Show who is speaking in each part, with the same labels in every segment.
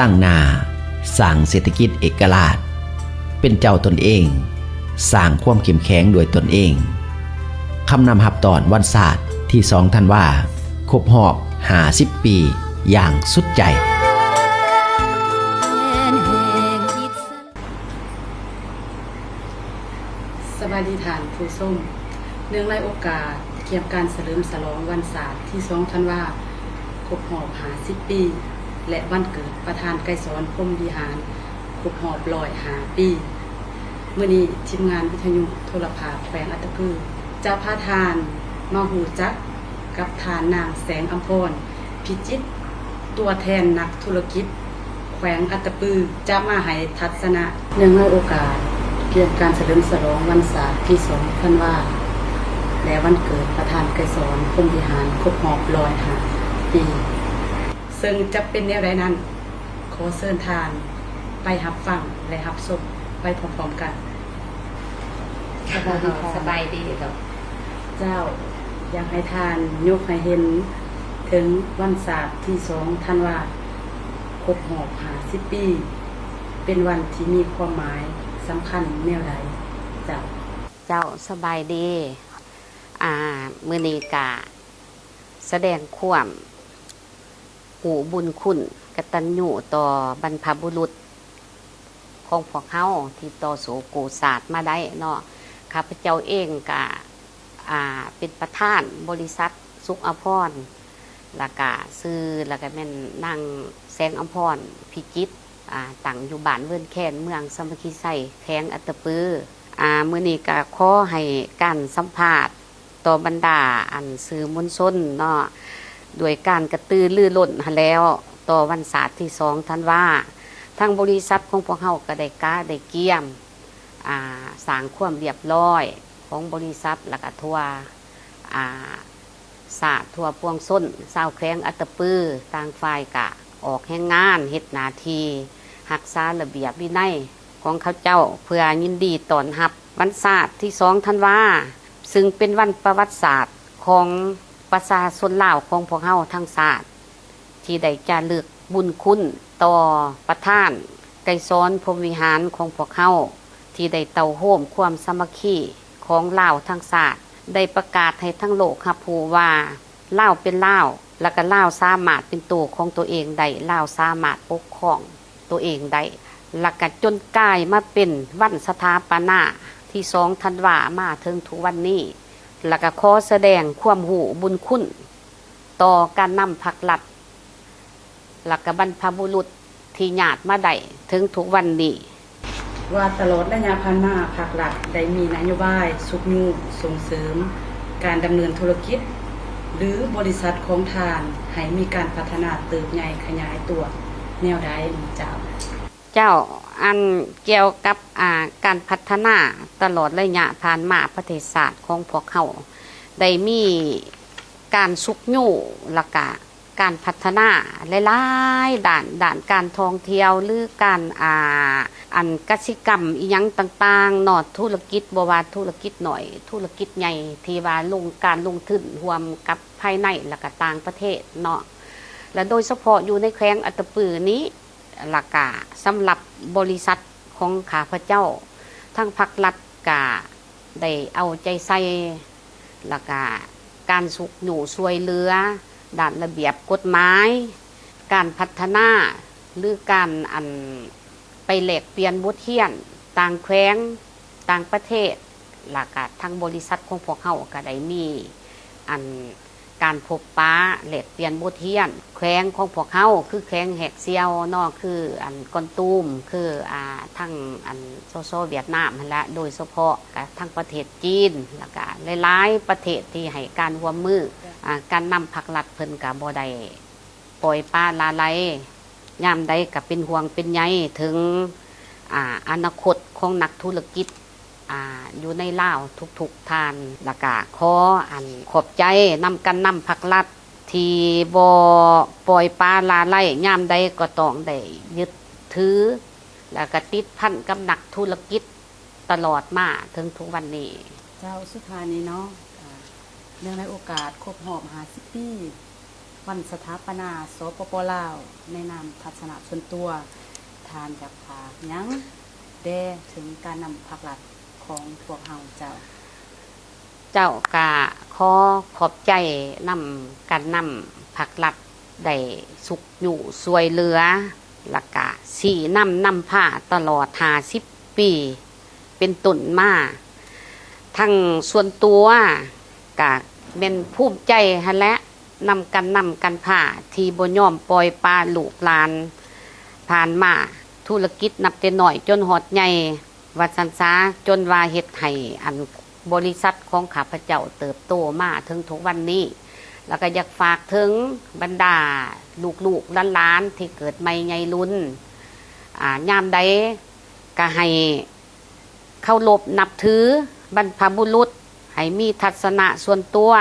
Speaker 1: ตั้งหน้าสร้างเศรษฐกิจเอกราชเป็นเจ้าตนเองสร้างความเข้มแข็งด้วยตนเองคำนำหับตอนวันศาสตร์ที่2ธันวาครบรอบ50 ปีอย่างสุดใจ
Speaker 2: สวัสดีท่านผู้ชมเนื่องในโอกาสเกี่ยวกับการเฉลิมฉลองวันศาสตร์ที่2ธันวาครบรอบ50 ปีและวันเกิดประธานไกรสอนพรหมวิหารครบรอบ105 ปีมื้อนี้ทีมงานวิทยุโทรภาพแขวงอัตตปือจะพาทานมาหูจักกับทานนางแสงอัมพรพิจิตรตัวแทนนักธุรกิจแขวงอัตตปือจะมาให้ทัศนะเนื่องในโอกาสเกี่ยวกับการเฉลิมฉลองวันศาสตร์ที่2ธันวาและวันเกิดประธานไกรสอนพรหมวิหารครบรอบ105 ปีซึ่งจะเป็นแนวใดนั้นขอเชิญทานไปรับฟังและรับชมไปพร้อมๆกัน
Speaker 3: สบายดีครับ
Speaker 2: เจ้าอยากให้ทานยกให้เห็นถึงวันศาสตร์ที่2ธันวาครบรอบ50 ปีเป็นวันที่มีความหมายสำคัญแนวใด
Speaker 3: เจ้าสบายดีมื้อนี้ก็แสดงความหูบุญคุณกตัญญูต่อบรรพบุรุษของพวกเฮาที่ต่อสู้กู้ศาสตร์มาได้เนาะข้าพเจ้าเองก็เป็นประธานบริษัทสุขอภรณ์แล้วก็ซื้อแล้วก็แม่นนางแสงอัมพรพิจิตรตั้งอยู่บ้านเวิร์นแคนเมืองสามัคคีไส้แข้งอัตตปือมื้อนี้ก็ขอให้การสัมภาษณ์ต่อบรรดาสื่อมวลชนเนาะด้วยการกระตือรือร้นแล้วต่อวันศาสตร์ที่2ธันวาทางบริษัทของพวกเฮาก็ได้ได้เกี่ยมสร้างความเรียบร้อยของบริษัทแล้วก็ทั่วศาสตร์ทั่วพวงส้นชาวแข้งอัตตปือต่างฝ่ายก็ออกแห่งงานเฮ็ดหน้าที่รักษาระเบียบวินัยของเขาเจ้าเพื่อยินดีต้อนรับวันศาสตร์ที่2ธันวาซึ่งเป็นวันประวัติศาสตร์ของประชาชนลาวของพวกเฮาทั้งศาสตร์ที่ได้จารึกบุญคุณต่อประธานไกรสอนพรหมวิหารของพวกเฮาที่ได้เต่าโฮมความสามัคคีของลาวทั้งศาสตร์ได้ประกาศให้ทั้งโลกรับรู้ว่าลาวเป็นลาวแล้วก็ลาวสามารถเป็นตัวของตัวเองได้ลาวสามารถปกครองตัวเองได้แล้วก็จนกลายมาเป็นวันสถาปนาที่2ธันวามาถึงทุกวันนี้แล้วก็ขอแสดงความหูบุญคุณต่อการนำผักหลัดแล้วก็บรรพบุรุษที่ญาติมาได้ถึงทุกวันนี้
Speaker 2: ว่าตลอดระยะผ่านมาภาครัฐได้มีนโยบายสุขยูส่งเสริมการดำเนินธุรกิจหรือบริษัทของทานให้มีการพัฒนาเติบใหญ่ขยายตัวแนวใดเจ้า
Speaker 3: เกี่ยวกับการพัฒนาตลอดระยะผ่านมาประเทศศาสตร์ของพวกเขาได้มีการสุขยูและก็การพัฒนาหลายๆด่านการท่องเที่ยวหรือการกสิกรรมอีหยังต่างๆนอดธุรกิจบ่ว่าธุรกิจหน่อยธุรกิจใหญ่ที่ว่าการลงทุนรวมกับภายในและก็ต่างประเทศเนาะและโดยเฉพาะอยู่ในแขวงอัตตปือนี้และก็สำหรับบริษัทของข้าพเจ้าทั้งภาครัฐก็ได้เอาใจใส่และก็การสุขหนูช่วยเหลือด้านระเบียบกฎหมายการพัฒนาหรือการไปแลกเปลี่ยนบทเรียนต่างแขวงต่างประเทศและก็ทั้งบริษัทของพวกเฮาก็ได้มีการพบปะแลกเปลี่ยนบทเรียนแขวงของพวกเฮาคือแขวงแหกเซียวเนาะคือกอนตูมคือทั้งโซเวียดนามนั่นแหละโดยเฉพาะทั้งประเทศจีนแล้วก็หลายๆประเทศที่ให้การร่วมมือการนำผักหลัดเพิ่นก็บ่ได้ปล่อยปละละเลยยามใดก็เป็นห่วงเป็นใยถึงอนาคตของนักธุรกิจอยู่ในลาวทุกทานแล้วก็ขอขอบใจนำผักหลัดที่บ่ปล่อยปละละเลยยามใดก็ต้องได้ยึดถือแล้วก็ติดพันกับนักธุรกิจตลอดมาถึงทุกวันนี้
Speaker 2: เจ้าสุดท้ายนี้เนาะเนื่องในโอกาสครบรอบ50 ปี วันสถาปนาสปปลาวในนามทัศนะส่วนตัวทานจากผากหยังแด่ถึงการนำผักหลัดของพวกเฮาเจ้า
Speaker 3: เจ้ากะขอขอบใจนำการนำผักลัดได้สุกอยู่สวยเหลือและกะสีนำผ้าตลอด50 ปี เป็นตุ่นมาทั้งส่วนตัวกะเป็นภูมิใจฮะและนำกันผ้าที่บ่ยอมปล่อยปลาลูกหลานผ่านมาธุรกิจนับแต่น้อยจนหอดใหญ่วัดสันซาจนว่าเฮ็ดให้อันบริษัทของข้าพเจ้าเติบโตมาถึงทุกวันนี้ แล้วก็อยากฝากถึงบรรดาลูกๆหลานๆที่เกิดใหม่ใหญ่รุ่นยามใดก็ให้เคารพนับถือบรรพบุรุษให้มีทัศนะส่วนตัว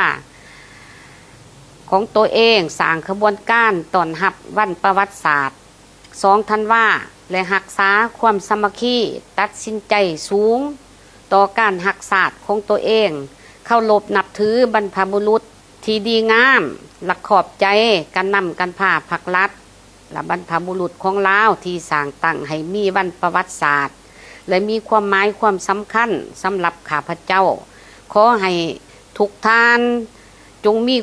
Speaker 3: ของตัวเองสร้างขบวนการต้อนรับวันประวัติศาสตร์2 ธันวาและรักษาความสามัคคีตัดสินใจสูงต่อการรักษาของตัวเองเคารพนับถือบรรพบุรุษที่ดีงามหลักขอบใจการนำกันผ้าผักลัดและบรรพบุรุษของลาวที่สร้างตั้งให้มีวันประวัติศาสตร์และมีความหมายความสำคัญสำหรับข้าพเจ้าขอให้ทุกท่านจงมี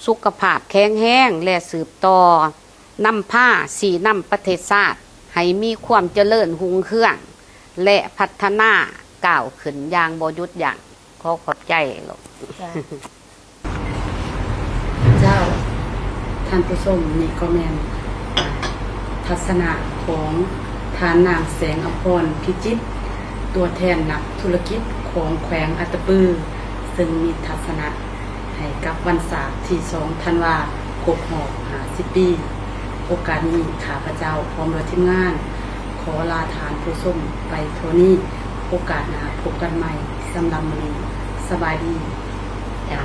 Speaker 3: สุขภาพแข็งแรงและสืบต่อนำผ้าสีนำประเทศชาติให้มีความเจริญหุ่งเรืองและพัฒนาก้าวขึ้นอย่างบ่หยุดยั้งขอขอบใจลูก
Speaker 2: เจ้าท่านผู้ชมนี่ก็แม่นทัศนะของทานนางแสงอภรณ์พิจิตรตัวแทนนักธุรกิจของแขวงอัตตปือซึ่งมีทัศนะให้กับวันศาสตร์ที่2 ธันวาคม50 ปี โอกาสนี้ข้าพเจ้าพร้อมด้วยทีมงาน ขอลาทานผู้ชมไปเท่านี้โอกาสหน้าพบกันใหม่สำหรับมื้อนี้สบายดี
Speaker 3: จ้า